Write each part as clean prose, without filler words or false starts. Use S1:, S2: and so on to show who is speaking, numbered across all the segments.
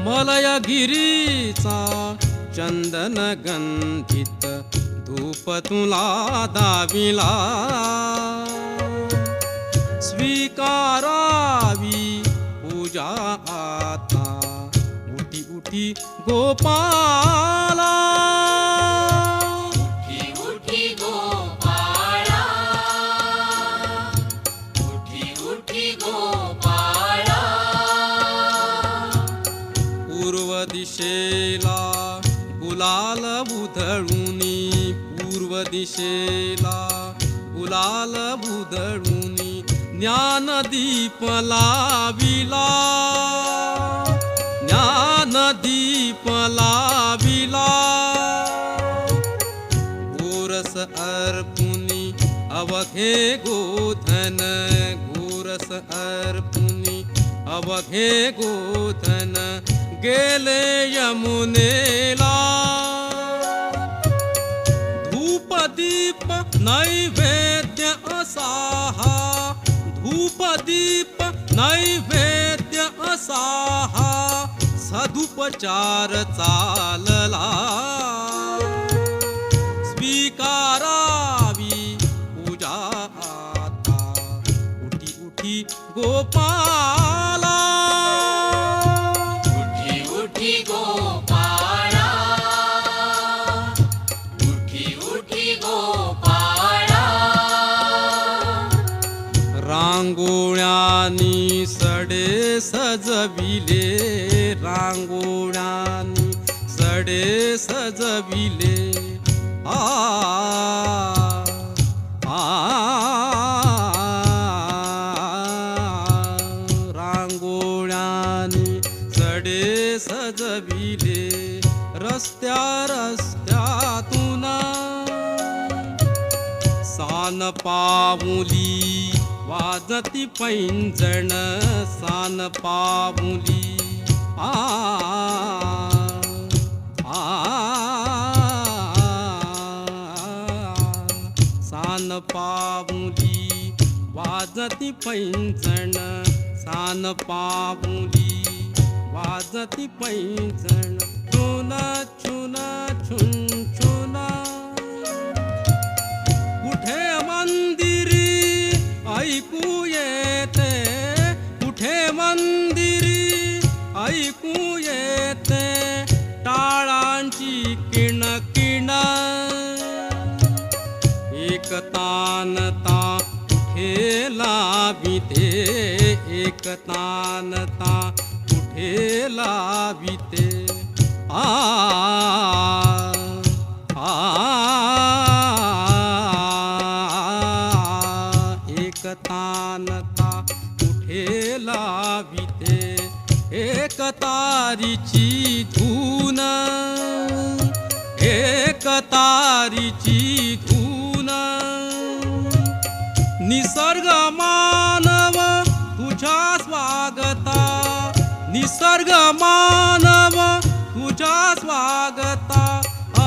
S1: मलयगिरीचा चंदन गंधित धूप तुला दाविला स्वीकारावी पूजा आता उठी उठी गोपाला
S2: उठी उठी गोपाळा उठी उठी गोपाळा
S1: पूर्व दिशेला गुलाल उधळुनी पूर्व दिशेला गुलाल उधळुनी ज्ञानदीप लाविला ज्ञानदीप लाविला गोरस अर्पुनी अवघे गोधन गोरस अर्पुनी अवघे गोधन गेले यमुनेला धूपदीप नैवेद्य असाहा धूपदीप नैवेद्य असाहा सदुपचार चालला स्वीकारावी पूजा आता उठी उठी गोपाला
S2: उठी उठी गोपाळा उठी उठी गोपाळा
S1: रांगोळ्यांनी सडे सजविले रांगोळ्यांनी सडे सजविले आ रांगोळ्यांनी सडे सजविले रस्त्या रस्त्यातून सान पाऊली वाजती पैंजण सान पाऊली आ सान पाऊली वाजती पैंजण सान पाऊली वाजती पैंजण छुन छुन छुन छुन कुठे मंदिरी ऐकू येते कुठे मंदिरी ऐकू येते टाळांची किणकिण एक तानता कुठे लाविते एक तानता कुठे लाविते आ एक तानता कुठे लाविते एक तारीची धून एक तारीची धून निसर्ग मानव तुझ्या स्वागता निसर्ग मानव तुझ्या स्वागता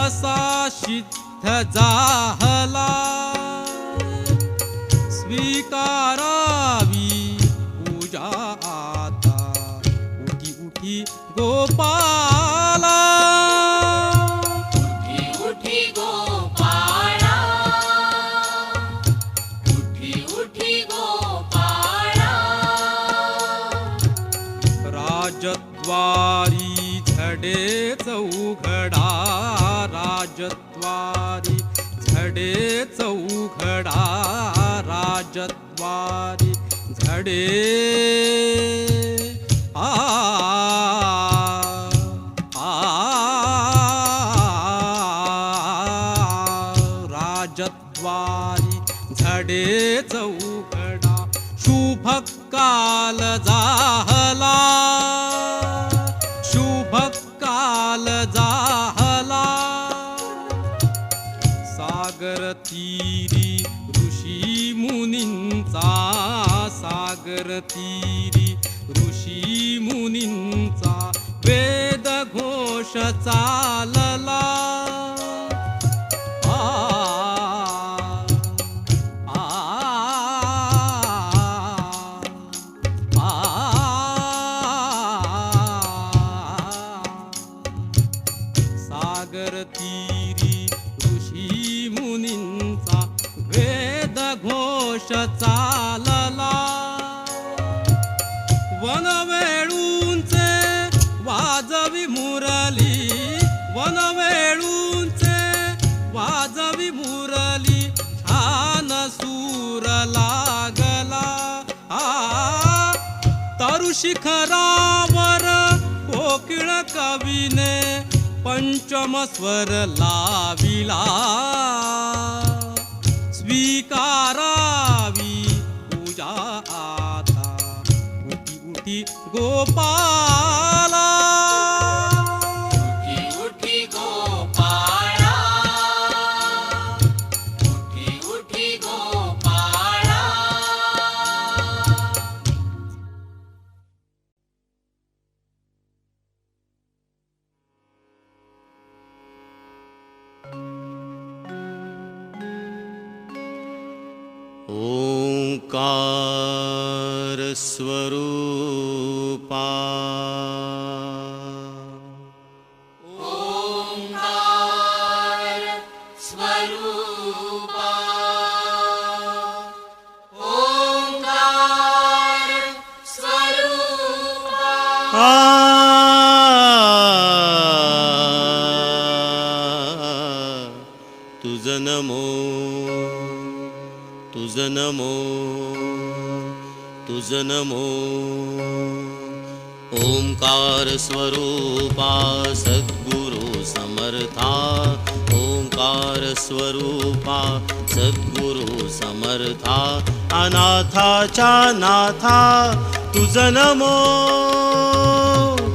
S1: असा सिद्ध जाहला स्वीकारावी पूजा आता उठी उठी गोपाला
S2: उठी उठी गोपाळा उठी उठी गोपाळा
S1: राजद्वारी झडे चौघडा राजद्वारी झडे चौघडा राजद्वारी झडे आ राजद्वारी झडे चौघडा शुभ काल जाहला शुभ काल जाहला सागर तीरी ऋषी मुनींचा सागर तीरी ऋषी मुनींचा वेद घोष चालला चालला वनवेळूंचे वाजवी मुरली वनवेळूंचे वाजवी मुरली छान सूर लागला तरु शिखरावर कोकिळ कवीने पंचम स्वर लाविला स्वीकारावी पूजा आता उठी उठी गोपाला
S2: उठी उठी गोपाळा उठी उठी गोपाळा
S3: ओंकार स्वरूपा
S2: ओंकार स्वरूपा ओंकार स्वरूपा
S3: तुझ नमो तुझ नमो तुझ नमो ओंकार स्वरूपा सद्गुरु समर्था ओंकार स्वरूपा सद्गुरु समर्था अनाथाच्या नाथा तुझ नमो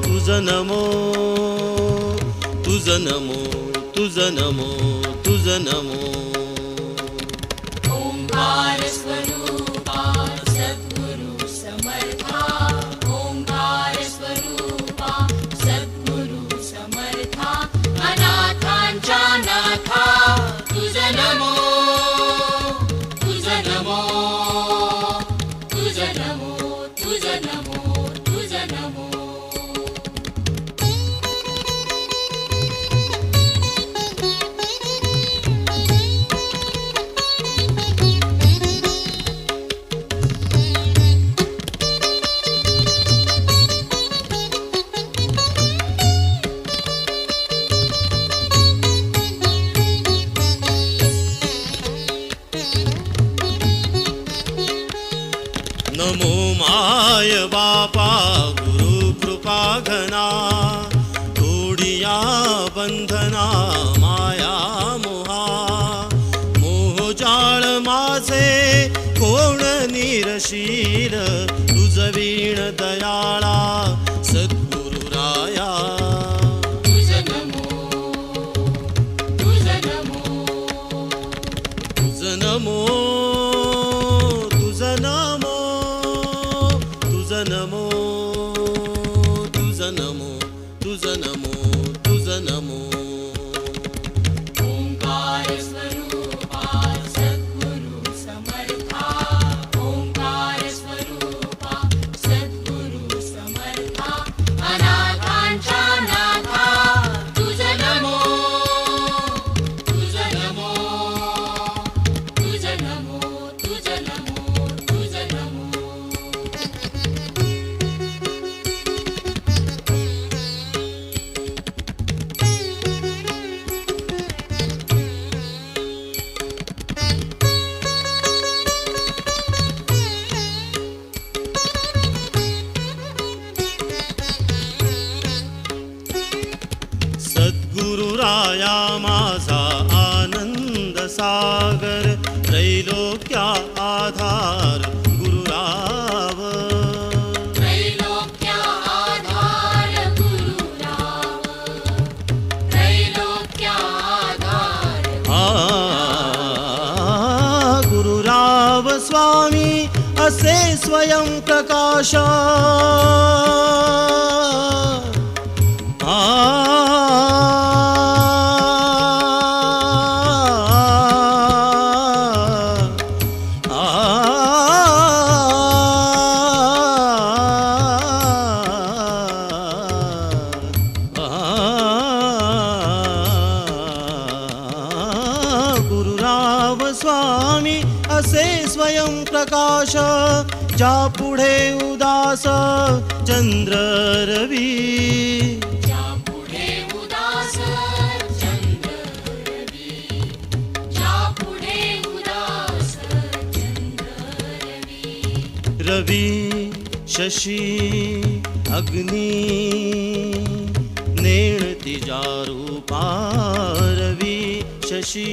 S3: तुझ नमो तुझ नमो तुझ नमो तुझ नमो
S2: ओंकार स्वरूपा सद्गुरु समर्था ओंकार स्वरूपा सद्गुरु समर्था अनाथांच्या नाथा तुझ नमो तुझ नमो तुझ नमो तुझ नमो तुझ नमो
S3: नमो माय बापा गुरु कृपा घना तोडिया बंधना माया मोहा मोहजाळ माझे कोण निरशील तुझ वीण दयाळा सद्गुरु राया
S2: तुझ नमो तुझ नमो
S3: तुझ नमो तुझ नमो तुझ नमो तुझ नमो तुझ नमो तुझ नमो
S2: ओंकार स्वरूपा सद्गुरु समर्था ओंकार स्वरूपा सद्गुरु समर्था अनाथांच्या नाथा तुझ नमो तुझ नमो तुझ नमो तुझ नमो तुझ नमो
S3: सद्गुरु राया माझा आनंद सागर त्रैलोक्या आधार गुरुराव
S2: त्रैलोक्या आधार गुरुराव त्रैलोक्या आधार
S3: गुरुराव स्वामी असे स्वयं प्रकाश गुरुराव स्वामी असे स्वयं प्रकाश ज्या पुढे उदास चंद्र रवी
S2: ज्या पुढे उदास चंद्र रवी ज्या पुढे उदास चंद्र रवी
S3: रवी शशी अग्नि नेणती ज्या रूपा रवी शशी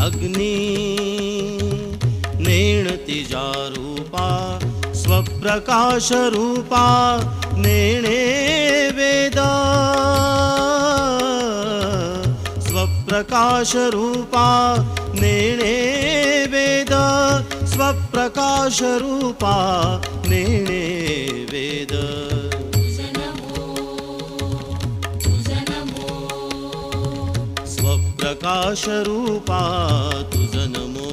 S3: अग्नि नेणती ज्या रूपा स्वप्रकाश रूपा नेणे वेद स्वप्रकाश रूपा नेणे वेद स्वप्रकाश रूपा नेणे वेद स्वप्रकाश रूपा तुझ नमो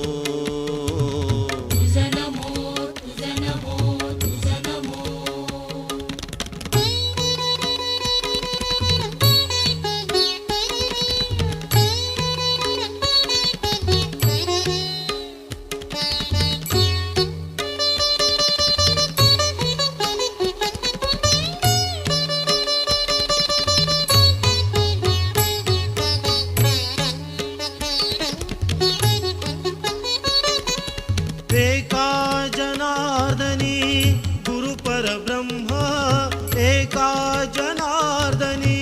S3: एका जनार्दनी गुरु परब्रह्म एका जनार्दनी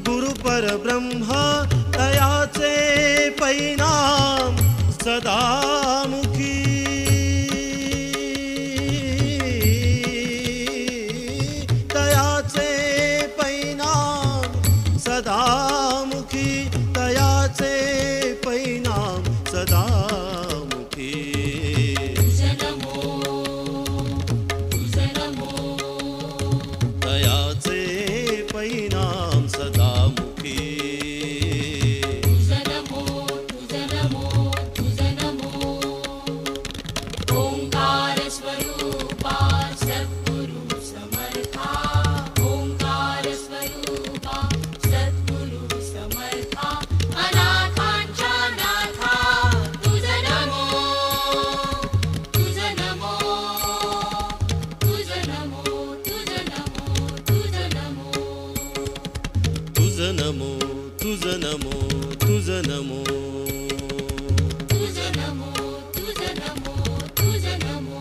S3: गुरु परब्रह्म तयाचे परिणाम सदामुखी तयाचे परिणाम सदामुखी तयाचे परिणाम सदामुखी तयाचे परिणाम सदामुखी
S2: ओंकार स्वरूपा सद्गुरु समर्था ओंकार स्वरूपा सद्गुरु समर्था अनाथांच्या नाथा तुझ नमो तुझ नमो तुझ नमो तुझ नमो तुझ नमो
S3: तुझ नमो तुझ नमो तुझ नमो
S2: तुझ नमो तुझ नमो तुझ नमो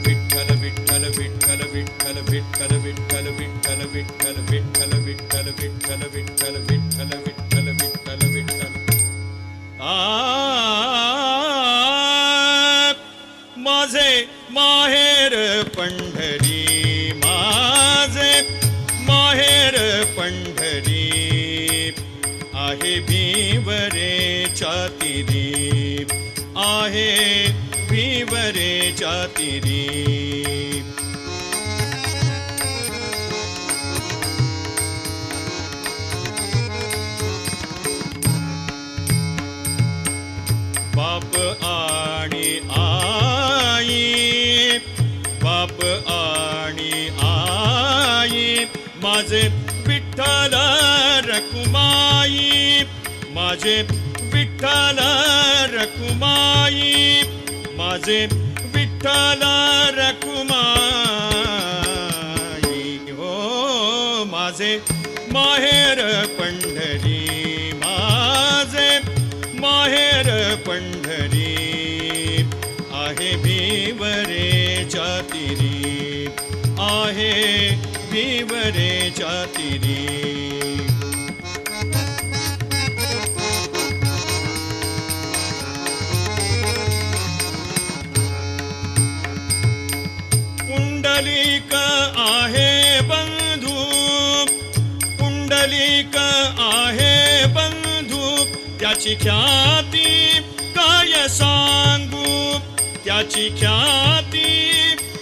S1: विठ्ठल विठ्ठल विठ्ठल विठ्ठल विठ्ठल विठ्ठल विठ्ठल विठ्ठल विठ्ठल विठ्ठल विठ्ठल विठ्ठल विठ्ठल विठ्ठल विठ्ठल विठ्ठल माझे माहेर पंढरी माझे माहेर पंढरी आहे भिवरेच्या तिरी आहे भिवरेच्या तिरी बाप आणि आई बाप आणि आई माझे विठ्ठल रखुमाई माझे विठ्ठल रखुमाई माझे विठ्ठल रखुमाई हो माझे माहेर पंढरी माझे माहेर पंढरी आहे भिवरेच्या तिरी आहे भिवरेच्या तिरी पुंडलिक आहे बंधू पुंडलिक आहे बंधू त्याची ख्याती काय सांगू त्याची ख्याती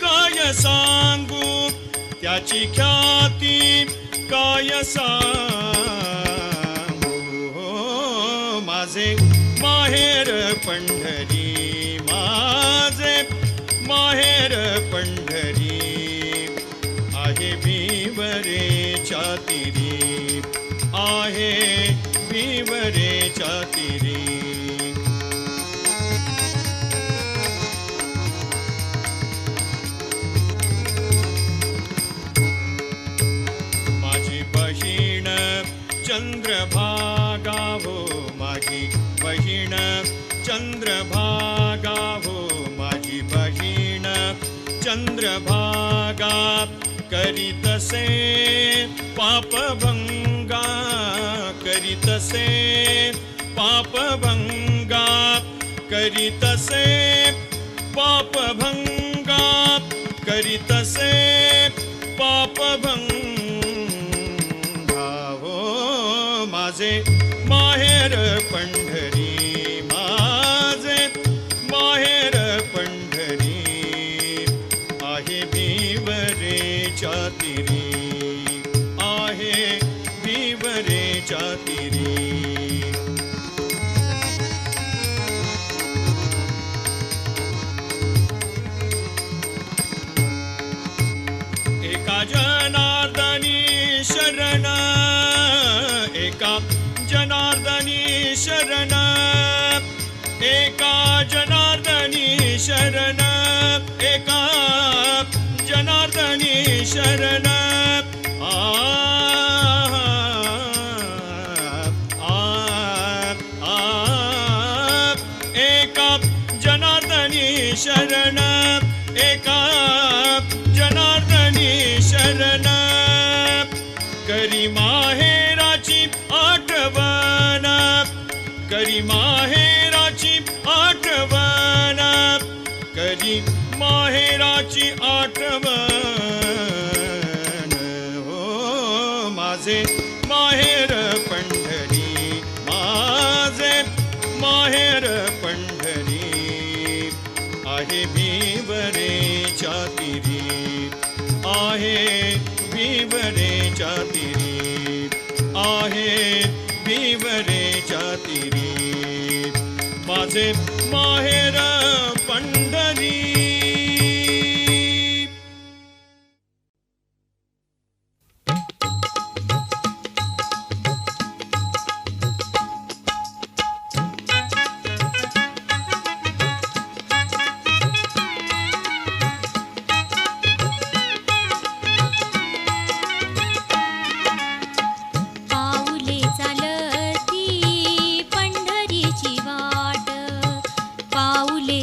S1: काय सांगू त्याची ख्याती काय सांगू हो माझे माहेर पंढरी माझे माहेर पंढरी आहे भिवरेच्या तिरी
S4: आहे विवरेच्या तीरी. माझी बहीण चंद्रभागा हो, माझी बहीण चंद्रभागा हो, माझी बहीण चंद्रभागा करीतसे पापभंगा, करीतसे पापभंगा, करीतसे पापभंगा, करीतसे पापभंगा. हो माझे माहेर पंढरी, माझे माहेर पंढरी आहे विवरेच्या तीरी, आहे विवरेच्या तीरी. एका जनार्दनी शरण, एका जनार्दनी शरण, एका जनार्दनी शरण, एका जनार्दनी शरण. आ एका जनार्दनी शरण, एका जनार्दनी शरण. करी माहेराची आठवण, करी माहेराची आठवण, करी माहेराची आठवण. हो माझे माहेर पंढरी, माझे माहेर पंढरी आहे विवरेच्या तीरी, आहे विवरेच्या तीरी, आहे विवरेच्या तीरी. माझे माहेर पंढरी.
S5: पाऊले चालती पंढरीची वाट, पाऊले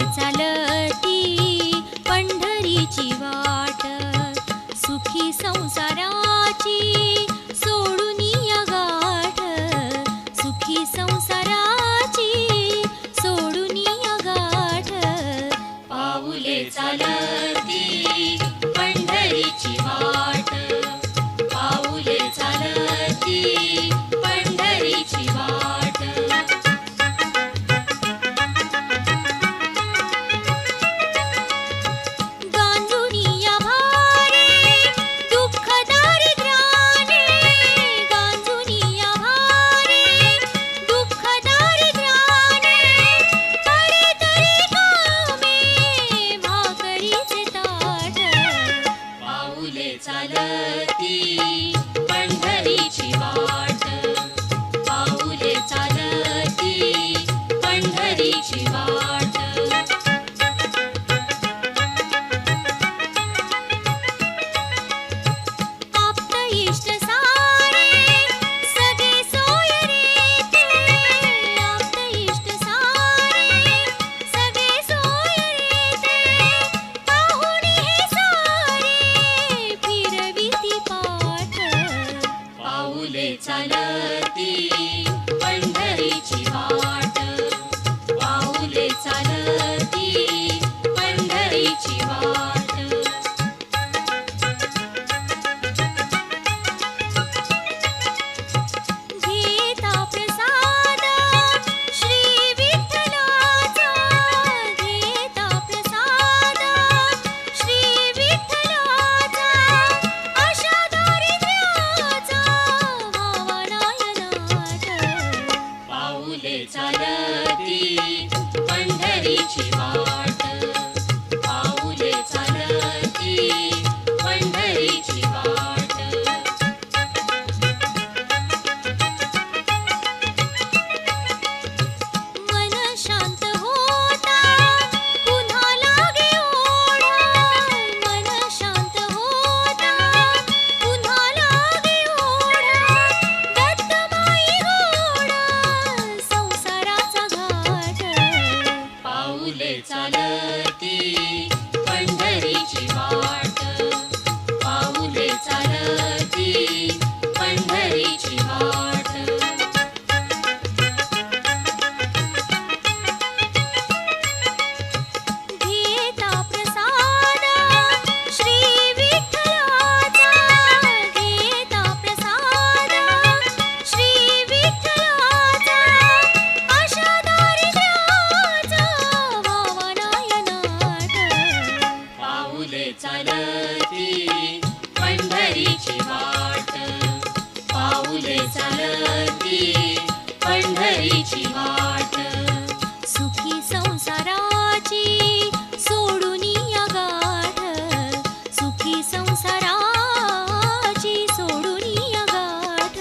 S2: चालती पंढरीची वाट पाऊले चालती पंढरीची वाट घेता प्रसाद श्री विठ्ठलाचा घेता प्रसाद श्री विठ्ठलाचा आशा दारिद्र्याचा व्हावा नायनाट पाऊले चालती पंढरीची वाट पाऊले चालती पंढरीची वाट सुखी संसाराची सोडून या गाठ सुखी संसाराची सोडून या गाठ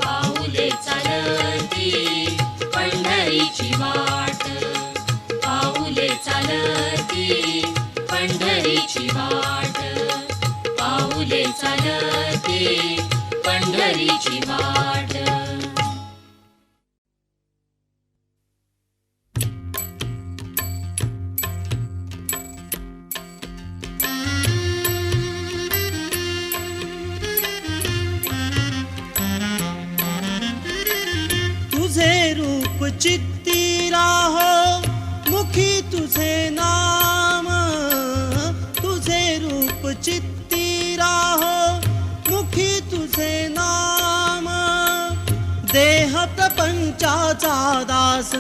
S2: पाऊले चालती पंढरीची वाट पाऊले चालती पंढरीची वाट पाऊले चालती पंढरीची वाट
S3: तुझे रूप चित्ती राहो मुखी तुझे नाम तुझे रूप चित्ती राहो मुखी तुझे नाम देह प्रपंचाचा दास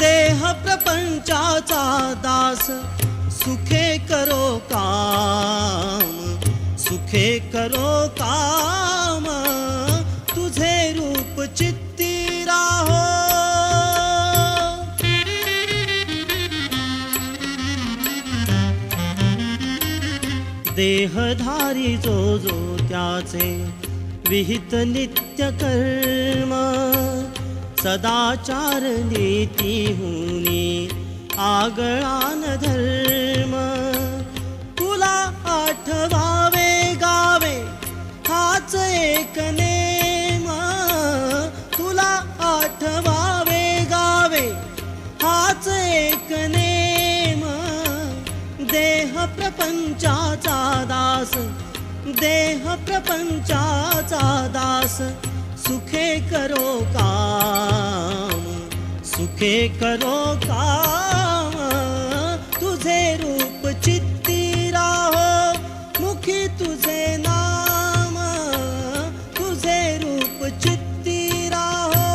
S3: देह प्रपंचाचा दास सुखे करो काम सुखे करो काम तुझे रूप चित्ती राहो देहधारी जो जो त्याचे विहित नित्य कर्म सदाचार नीती हुनी आगळान धर्म तुला आठवावे गावे हाच एक नेम तुला आठवावे गावे हाच एक नेम देह प्रपंचाचा दास देह प्रपंचाचा दास सुखे करो काम सुखे करो काम तुझे रूप चित्ती राहो मुखी तुझे नाम तुझे रूप चित्ती राहो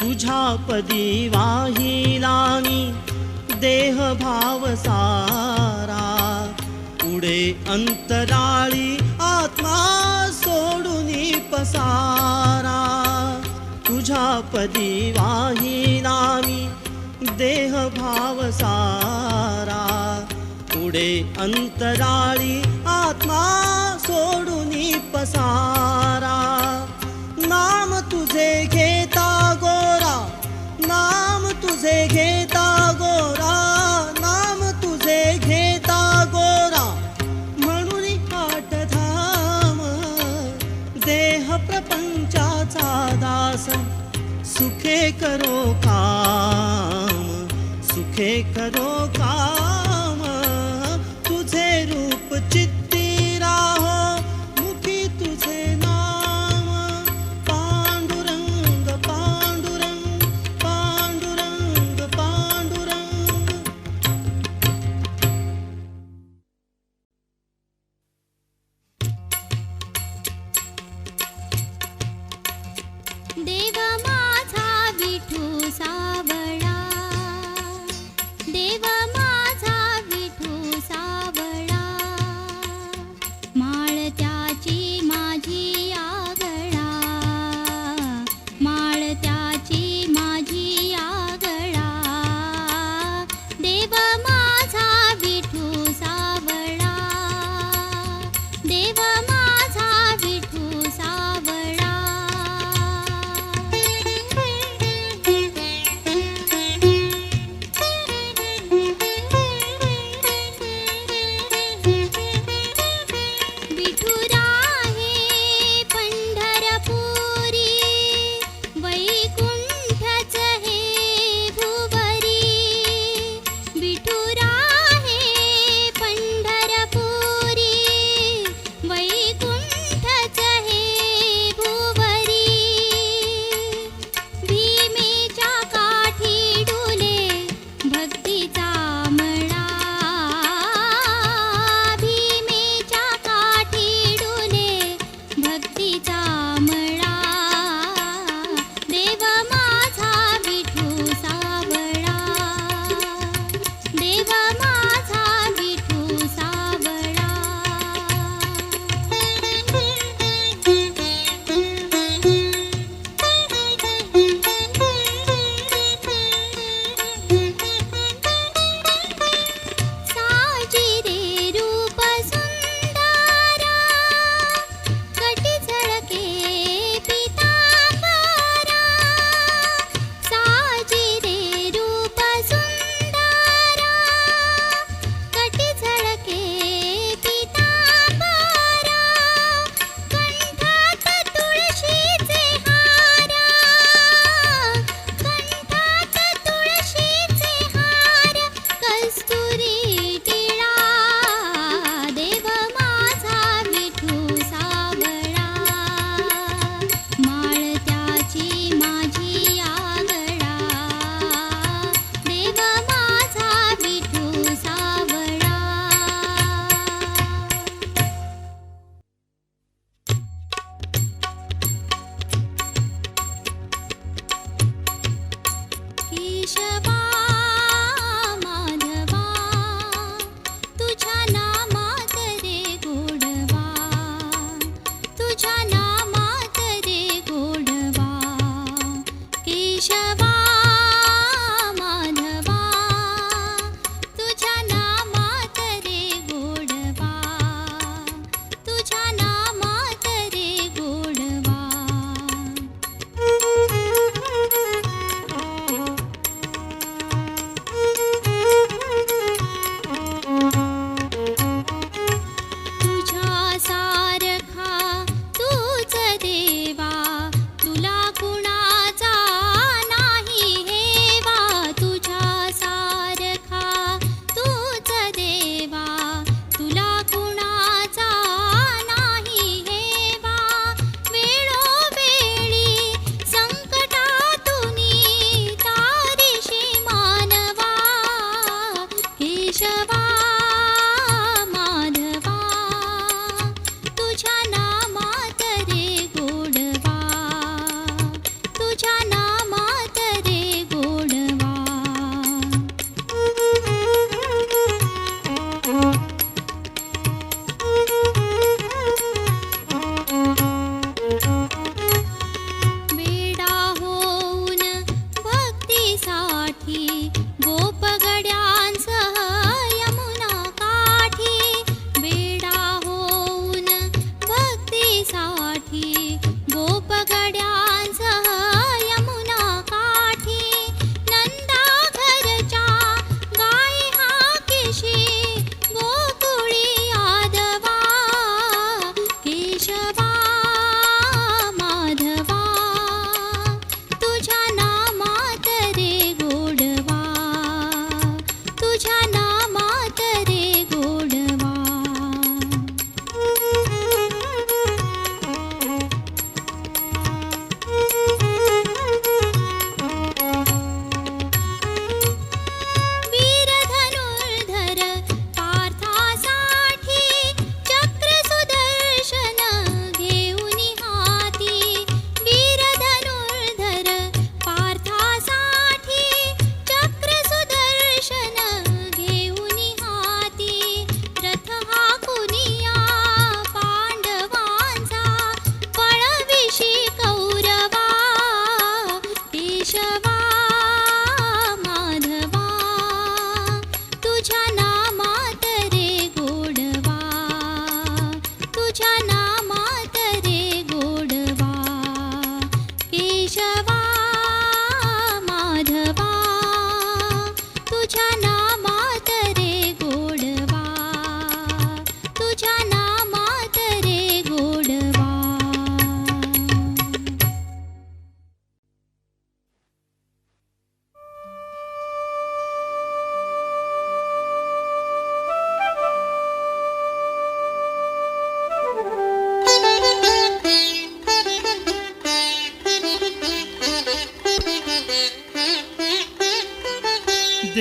S3: तुझ्या पदी वाहिला मी देह भाव सारा पुढे अंतराळी आत्मा सोडून पसारा तुझ्या पदी वाहिला मी देह भाव सारा पुढे अंतराळी आत्मा सोडून पसारा नाम तुझे घेता गोरा नाम तुझे घेता गोरा नाम तुझे घेता गोरा म्हणून आठ धाम देह प्रपंचाचा दास सुखे करो काम सुखे करो काम तुझे रूप चित्ती राहो मुखी तुझे नाम पांडुरंग पांडुरंग पांडुरंग पांडुरंग
S5: देव माझा विठू सावळा देव माझा विठू सावळा माळ त्याची माझी आगळा माळ त्याची माझी आगळा देव माझा विठू सावळा देव माझा विठू सावळा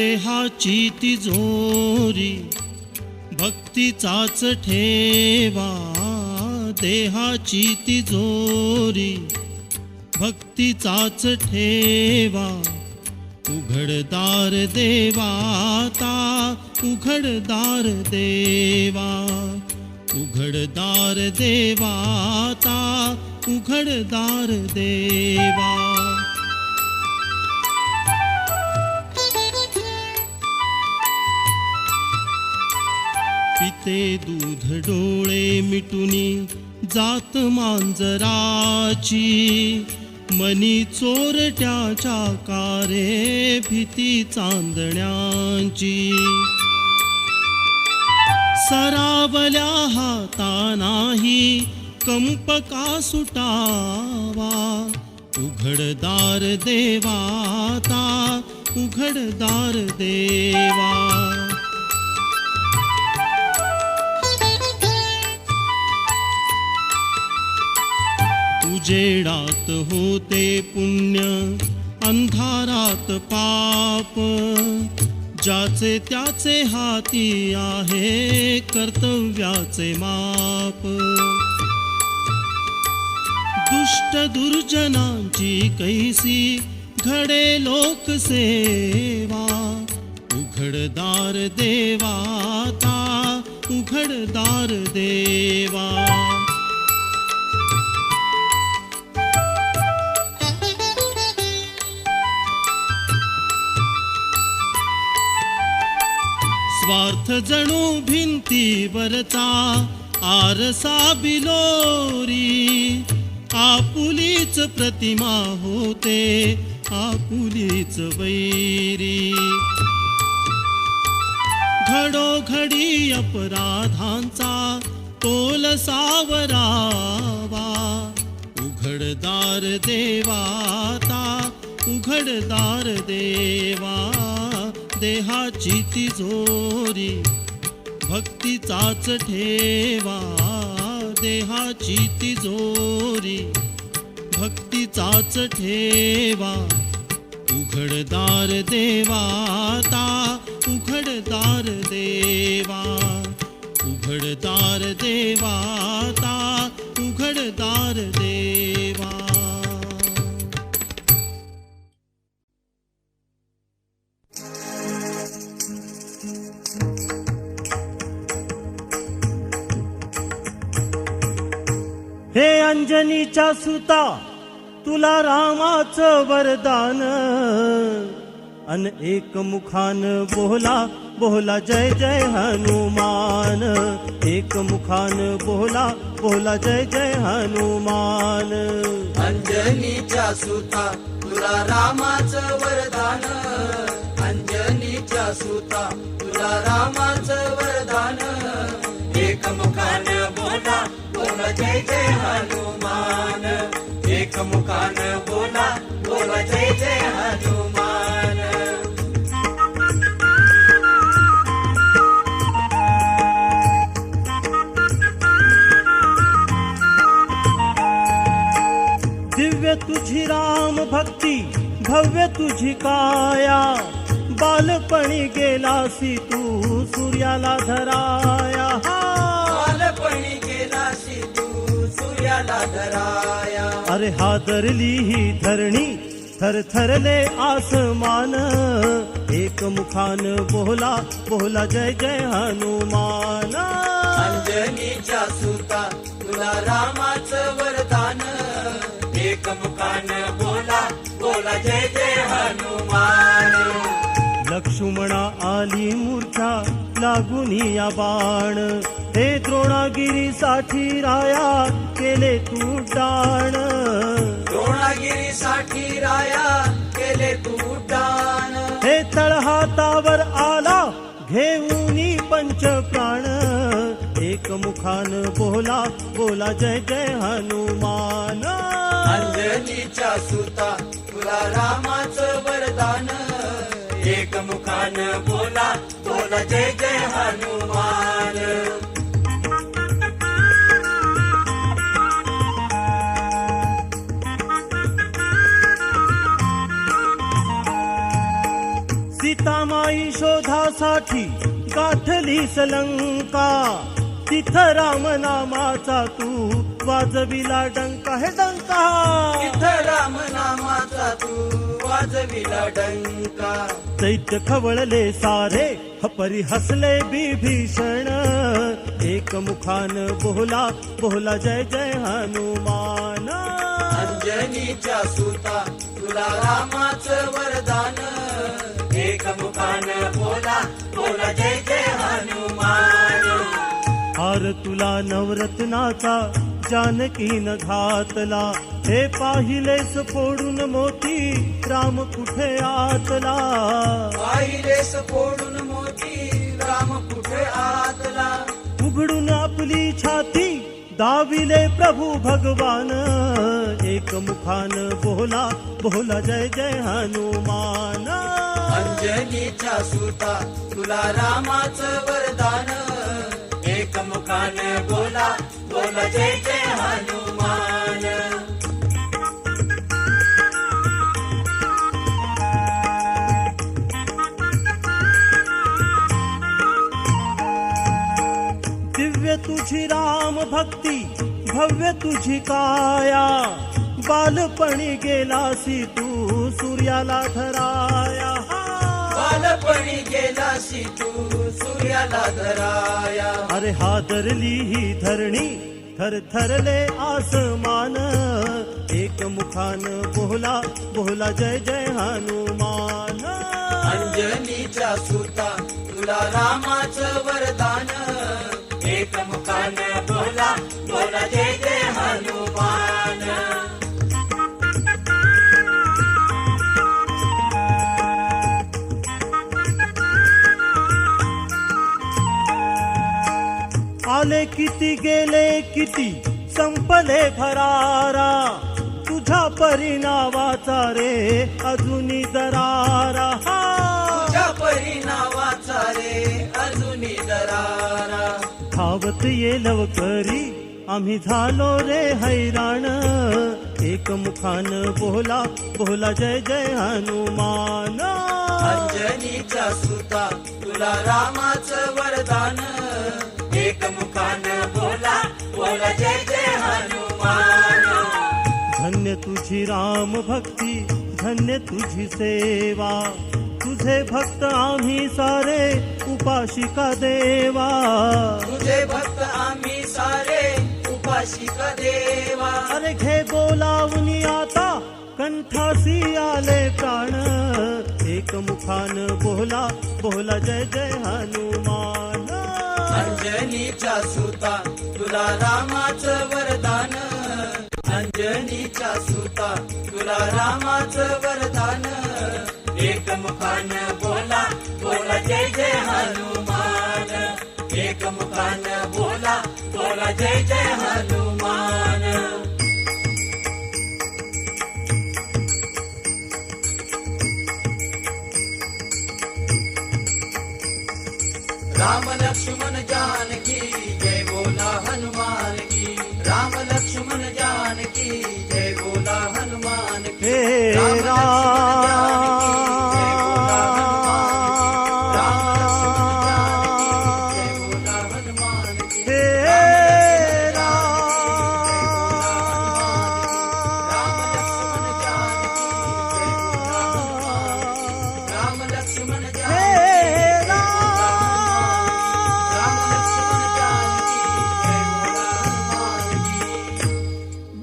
S3: देहाची तिजोरी भक्तीचाच ठेवा, देहाची तिजोरी भक्तीचाच ठेवा. उघडदार देवाता, उघडदार देवा, उघडदार देवाता, उघडदार देवा. पिते दूध डोळे मिटुनी जात मांजराची, मनी चोरट्याच्या कारे भीती चांदण्यांची. सरावल्या हातानाही कंप का सुटावा, उघडदार देवाता, उघडदार देवा. उजेडात होते पुण्य, अंधारात पाप, ज्याचे त्याचे हाती आहे कर्तव्याचे माप. दुष्ट दुर्जनांची कैसी घडे लोकसेवा, उघडदार देवाता, उघडदार देवा. स्वार्थ जणू भिंतीवरचा आरसा बिलोरी, आपुलीच प्रतिमा होते आपुलीच वैरी. घडोघडी अपराधांचा तोल सावरावा, उघडदार देवाता, उघडदार देवा. देहाची तिजोरी भक्तीचाच ठेवा, देहाची तिजोरी भक्तीचाच ठेवा. उघडदार देवाता, उघडदार देवा, उघडदार देवाता, उघडदार देवा.
S6: हे अंजनीच्या सुता, तुला रामाचं वरदान, अन एक मुखान बोला बोला जय जय हनुमान. एक मुखान बोला बोला जय जय हनुमान.
S7: अंजनीच्या सुता, तुला रामाचं वरदान, अंजनीच्या सुता, तुला रामाचं वरदान. एक मुखान बोला बोला जय जय हनुमान. एक मुखान बोला बोला जय जय हनुमान.
S6: दिव्य तुझी राम भक्ती, भव्य तुझी काया, बालपणी गेलासी तू सूर्याला धराया.
S7: बालपणी गेलासी तू सूर्याला धराया.
S6: अरे हादरली ही धरणी, थरथरले आसमान. एक मुखान बोला बोला जय जय हनुमान.
S7: अंजनीच्या सुता, तुला रामाचं वरदान. एक मुखान बोला बोला जय जय हनुमान.
S6: लक्ष्मणा आली मूर्छा लागून या बाण, हे द्रोणागिरीसाठी राया केले तू डाण.
S7: द्रोणागिरीसाठी राया केले तू डाण.
S6: हे तळहातावर आला घेऊनी पंच प्राण. एक मुखान बोला बोला जय जय हनुमान.
S7: अंजनीच्या सुता, तुला रामाचं वरदान. एक मुखान बोला बोला जय जय हनुमान.
S6: सीतामाई माई शोधासाठी गाठली सलंका, तिथं राम नामाचा तू वाजविला डंका, हे डंका.
S7: तिथं राम नामाचा तू वाजविला डंका.
S6: दैत्य खवळले सारे, हपरी हसले बिभीषण, एकमुखान बोला बोला जय जय हनुमान.
S7: अंजनीच्या सुता तुला रामाचं वरदान, एकमुखान बोला बोला जय जय हनुमान.
S6: हार तुला नवरत्नाचा जानकीन घातला, हे पाहिलेस फोडून मोती राम कुठे आतला.
S7: पाहिलेस फोडून मोती राम कुठे आतला.
S6: उघडून आपली छाती दाविले प्रभू भगवान, एकमुखान बोला बोला जय जय हनुमान.
S7: अंजनीच्या सुता तुला रामाचं वरदान, एकमुखान बोला बोला जय जय हनुमान.
S6: दिव्य तुझी राम भक्ती, भव्य तुझी काया, बालपणी गेलासी तू सूर्याला धराया.
S7: बालपणी गेलासी तू सूर्याला धराया.
S6: अरे हादरली ही धरणी, थरथरले आसमान, एकमुखान बोला बोला जय जय हनुमान.
S7: अंजनीच्या सुता तुला रामाचं वरदान, एकमुखान बोला बोला जय जय हनुमान.
S6: आले किती गेले किती संपले भरारा, तुझ्या परिणावाचा रे अजूनी दरारा.
S7: तुझ्या परिणावाचा रे अजूनी दरारा.
S6: धावत ये लवकरी आम्ही झालो रे हैराण, एकमुखान बोला बोला जय जय हनुमान.
S7: अंजनीच्या सुता तुला रामाचं वरदान, एकमुखान बोला बोला जय जय हनुमान.
S6: धन्य तुझी राम भक्ती, धन्य तुझी सेवा, तुझे भक्त आम्ही सारे उपाशिका देवा.
S7: तुझे भक्त आम्ही सारे उपाशिका देवा.
S6: अरे घे बोलावनी आता कंठासी आले प्राण, एकमुखान बोला बोला जय जय हनुमान.
S7: अंजनीच्या सुता तुला रामाचं वरदान, अंजनीच्या सुता तुला रामाचं वरदान, एकमुखान बोला बोला जय जय हनुमान. एकमुखान बोला बोला जय जय हनुमान. राम लक्ष्मण जानकी जय बोला हनुमान की. राम लक्ष्मण जानकी जय बोला हनुमान की.
S6: हे
S7: राम लक्ष्मण जानकी जय बोला हनुमान की.
S6: हे
S7: राम लक्ष्मण जानकी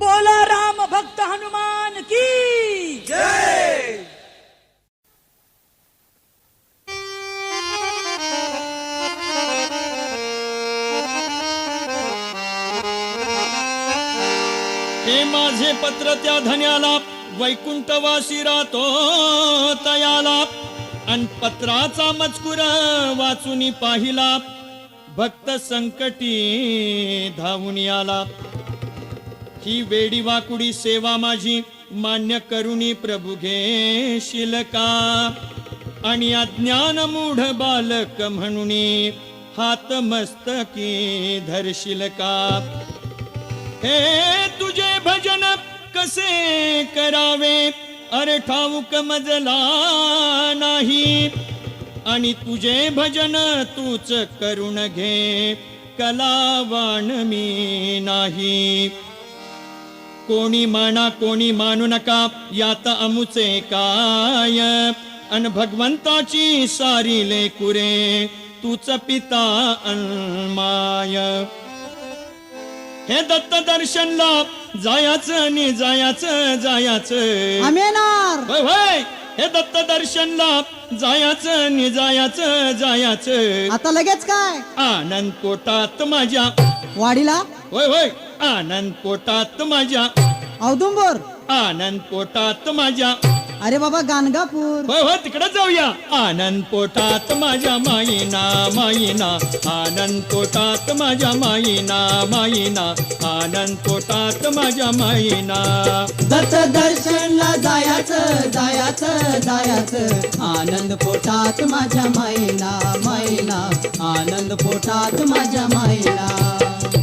S8: बोला राम भक्त हनुमान की
S7: जय.
S1: हे माझे पत्र त्या धन्याला, वैकुंठवासी राहतो तयाला. अन पत्राचा मजकूर वाचून पाहिला, भक्त संकटी धावून आला. ही वेडी वाकुडी सेवा माझी मान्य करुणी प्रभू घेशील का. आणि अज्ञान मूढ बालक म्हणून हात मस्तकी धरशील का. हे तुझे भजन कसे करावे अरे ठाऊक मजला नाही.
S4: आणि तुझे भजन तूच करून घे, कलावान मी नाही. कोणी माना कोणी मानू नका, यात अमुचे काय. अन भगवंताची सारी लेकुरे, तूच पिता अन्माय. हे दत्त दर्शनला जायाचं आणि जायाचं
S8: आम्ही येणार.
S4: होय होय. हे दत्त दर्शनला जायाचं आणि जायाचं.
S8: आता लगेच काय
S4: आनंद पोटात माझ्या,
S8: वाडीला
S4: होय होय. आनंद पोटात माझ्या,
S8: औदुंबर.
S4: आनंद पोटात माझ्या,
S8: अरे बाबा गाणगापूर.
S4: होय होय तिकडे जाऊया. आनंद पोटात माझ्या माईना माईना, आनंद पोटात माझ्या माईना माईना, आनंद पोटात माझ्या माईना.
S8: दत्त दर्शनला जायाचं, आनंद पोटात माझ्या माईना माईना, आनंद पोटात माझ्या माईना.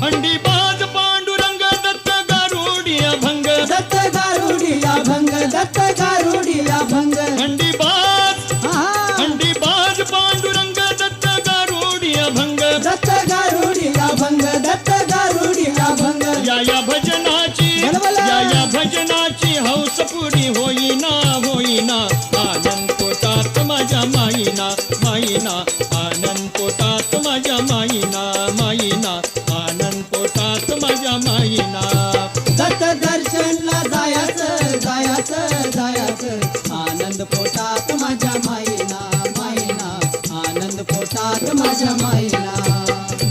S4: हंडी बाज पांडुरंग दत्त गारुडी अभंग,
S8: दत्त गारुडिया भंग, दत्त गारुडिया भंग.
S4: हंडी बाज,
S8: हा,
S4: हंडी बाज पांडुरंग दत्त गारुडी अभंग.
S8: दत्त गारुडिया भंग, दत्त गारुडिया भंग.
S4: या भजनाची,
S8: बलबला.
S4: या भजनाची हौस पुरी होईना होईना. आनंद पोटात माझ्या माईना माईना, आनंद पोटात माझ्या माईना माईना, आनंद पोटात माझ्या माईना.
S8: दत्त दर्शनला जायाचं, आनंद पोटात माझ्या माईना माईना, आनंद पोटात माझ्या माईना.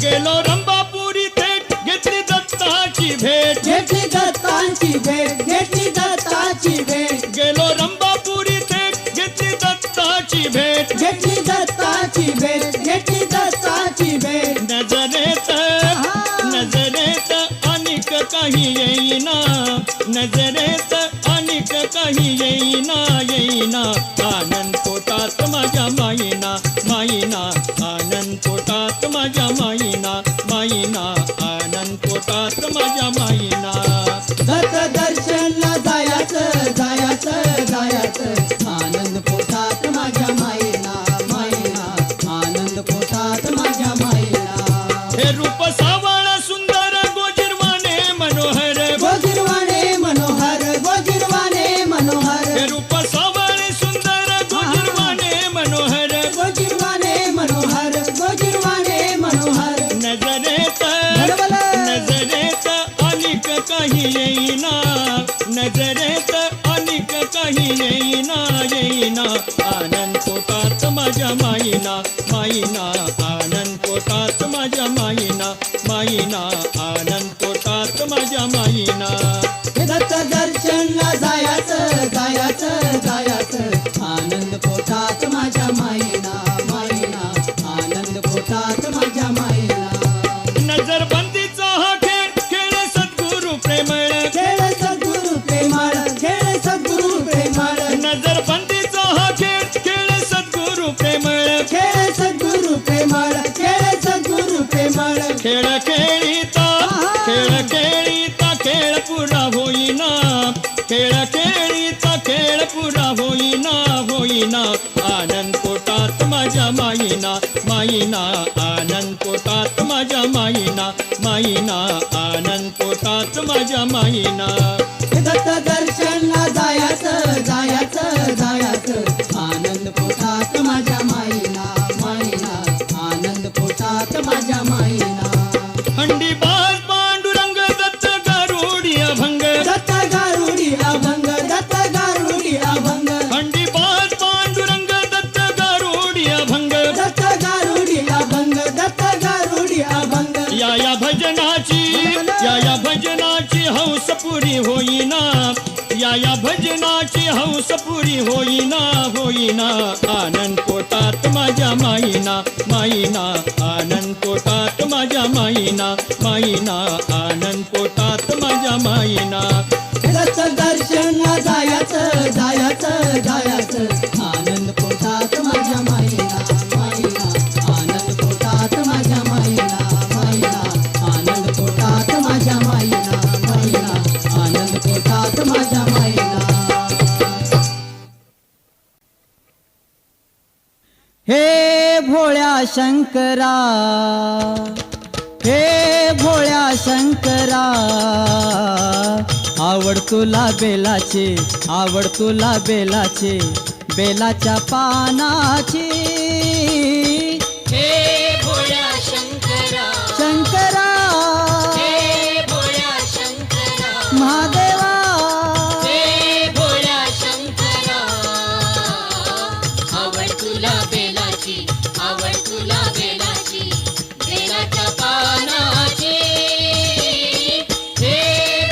S4: गेलो रंबापुरी थेट, घेतली दत्ताची भेट,
S8: घेतली दत्ताची भेट, घेतली दत्ताची भेट.
S4: गेलो रंबापुरी थेट, घेतली दत्ताची भेट.
S8: घेतली दत्ताची भेट, घेतली दत्ताची भेट.
S4: नजरेत, नजरेत अनेक काही येईना, नजरेत अनेक काही येईना. आनंद पोटात माझ्या माईना माईना, आनंद पोटात माझ्या माईना माईना, आनंद पोटात माझ्या माईना.
S8: दत्त दर्शनला जायाचं, आनंद पोटात माझ्या माईना माईना, आनंद पोटात माझ्या माईना.
S4: हे रूप सावळ सुंदर गोजिरवाणे मनोहर,
S8: गोजिरवाणे मनोहर, गोजिरवाणे मनोहर.
S4: हे रूप सावळ सुंदर गोजिरवाणे मनोहर.
S8: गोजिरवाणे मनोहर, गोजिरवाणे मनोहर.
S4: नजरेत,
S8: बलबला.
S4: नजरेत अनेक काही येईना, नजरेत अनेक काही येईना. आनंद पोटात माझ्या माईना माईना, आनंद पोटात माझ्या माईना माईना, आनंद पोटात माझ्या माईना.
S8: दत्त दर्शनला जायाचं, आनंद पोटात माझ्या माईना माईना, आनंद पोटात माझ्या माईना.
S4: नजरबंदीचा हा खेळ, खेळ सद्गुरु प्रेमळ,
S8: खेळ सद्गुरु प्रेमाळ, खेळ सद्गुरु प्रेमाळ.
S4: नजरबंदीचा हा खेळ, खेळ सद्गुरु प्रेमळ.
S8: खेळ सद्गुरु प्रेमाळ, खेळ सद्गुरु प्रेमाळ.
S4: खेळ खेळीता, खेळ खेळीता खेळ पुरा होईना, खेळ खेळीता खेळ पुरा होईना. आनंद पोटात माझ्या माईना माईना, आनंद पोटात माझ्या माईना माईना, आनंद पोटात माझ्या माईना.
S8: दत्त दर्शनला जायाचं, आनंद पोटात माझ्या माईना माईना, आनंद पोटात माझ्या माईना.
S4: हंडी बाज पांडुरंग दत्त गारुडी अभंग,
S8: दत्त गारुडी अभंग, दत्त गारुडी अभंग.
S4: हंडी बाज पांडुरंग दत्त गारुडी अभंग.
S8: दत्त गारुडी अभंग, दत्त गारुडी अभंग.
S4: या भजनाची, या भजनाची हौस पुरी होईना, या भजनाची हौस पुरी होईना. आनंद पोटात माझ्या माईना माईना, आनंद पोटात माझ्या माईना माईना, आनंद पोटात माझ्या माईना.
S8: दत्त दर्शनला जायाचं, आनंद पोटात माझ्या माईना माईना, आनंद पोटात माझ्या माईना माईना, आनंद पोटात माझ्या माईना माईना, आनंद पोटात माझ्या माईना. हे शंकरा, हे भोळ्या शंकरा, आवड तुला बेलाची, आवड तुला बेलाची, बेलाच्या पानाची.
S2: हे भोळ्या शंकरा,
S8: शंकरा
S2: हे भोळ्या शंकरा,
S8: महादेवा,
S2: हे भोळ्या शंकरा, आवड तुला बेलाची, आवड तुला बेलाची, बेलाच्या पानाची. हे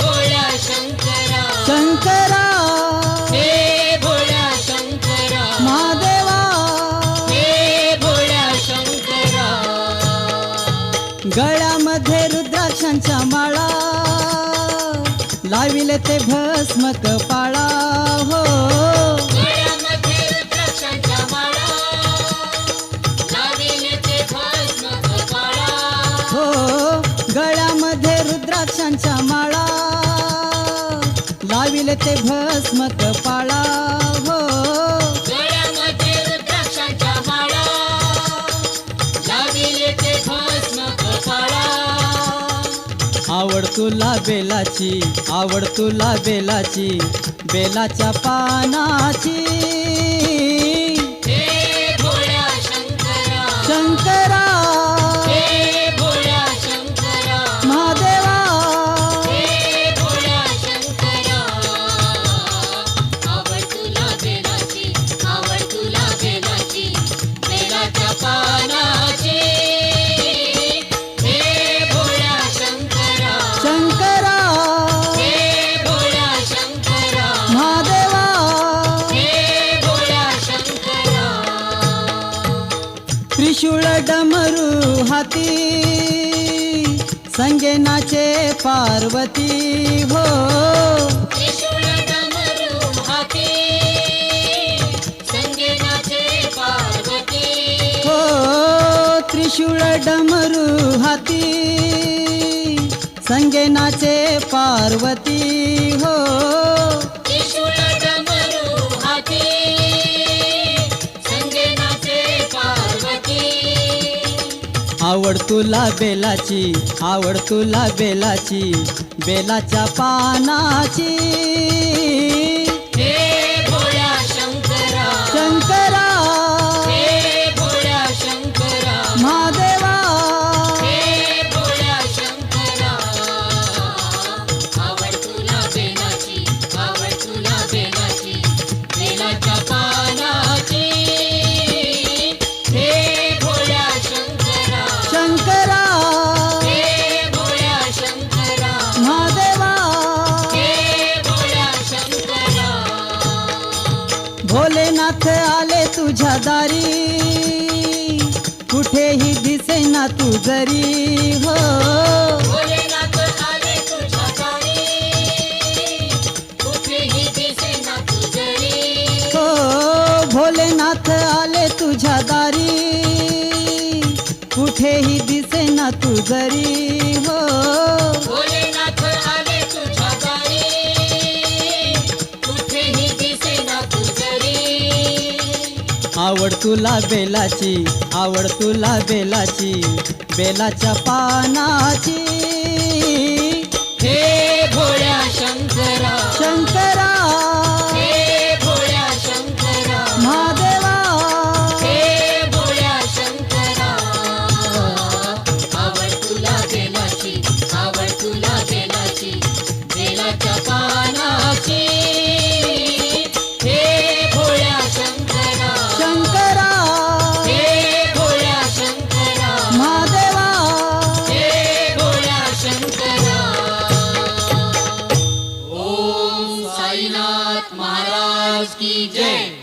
S2: भोळ्या शंकरा,
S8: शंकरा
S2: हे भोळ्या शंकरा,
S8: महादेवा,
S2: हे भोळ्या शंकरा.
S8: गळ्यामध्ये रुद्राक्षांच्या माळा, लाविले ते भस्म कपाळा. हो
S2: गळ्यामध्ये रुद्राक्षांच्या माळा, लाविले ते भस्म कपाळा.
S8: हो गळ्यामध्ये रुद्राक्षांच्या माळा, लाविले ते भस्म कपाळा. हो
S2: गळ्यामध्ये रुद्राक्षांच्या माळा, लाविले ते भस्म कपाळा.
S8: आवड तुला बेलाची, आवड तुला बेलाची, बेलाच्या पानाची.
S2: हे भोळ्या शंकरा,
S8: शंकरा
S2: हे भोळ्या शंकरा,
S8: महादेवा,
S2: हे भोळ्या शंकरा, आवड तुला बेलाची, आवड तुला बेलाची, बेलाच्या पानाची. हे भोळ्या शंकरा,
S8: शंकरा
S2: हे भोळ्या शंकरा,
S8: महादेवा,
S2: हे भोळ्या शंकरा.
S8: त्रिशूळ डमरू हाती, संगे नाचे पार्वती. हो
S2: त्रिशूळ डमरू हाती, संगे नाचे पार्वती.
S8: हो त्रिशूळ डमरू हाती, संगे नाचे पार्वती. हो
S2: त्रिशूळ डमरू हाती, संगे नाचे पार्वती.
S8: आवड तुला बेलाची, आवड तुला बेलाची, बेलाच्या पानाची.
S2: हे भोळ्या शंकरा,
S8: शंकरा
S2: हे भोळ्या शंकरा,
S8: महादेवा,
S2: हे भोळ्या शंकरा, आवड तुला बेलाची, आवड तुला बेलाची, बेलाच्या पानाची. हे भोळ्या शंकरा,
S8: शंकरा
S2: हे भोळ्या शंकरा,
S8: महादेवा,
S2: हे भोळ्या शंकरा.
S8: भोलेनाथ आले तुझ्या दारी, कुठेही दिसेना तू जरी. हो
S2: भोलेनाथ आले तुझ्या दारी, कुठेही दिसेना तू जरी.
S8: हो भोलेनाथ आले तुझ्या दारी, कुठेही दिसेना तू जरी. हो
S2: भोलेनाथ आले तुझ्या दारी, कुठेही दिसेना तू जरी.
S8: आवड तुला बेलाची, आवड तुला बेलाची, बेलाच्या पानाची.
S2: हे भोळ्या शंकरा,
S8: शंकरा
S2: हे भोळ्या शंकरा,
S8: महादेवा,
S2: हे भोळ्या शंकरा, आवड तुला बेलाची, आवड तुला बेलाची, बेलाच्या पानाची. हे भोळ्या शंकरा,
S8: शंकरा
S2: हे भोळ्या शंकरा,
S8: महादेवा,
S2: हे भोळ्या शंकरा. ओम साईनाथ महाराज की जय.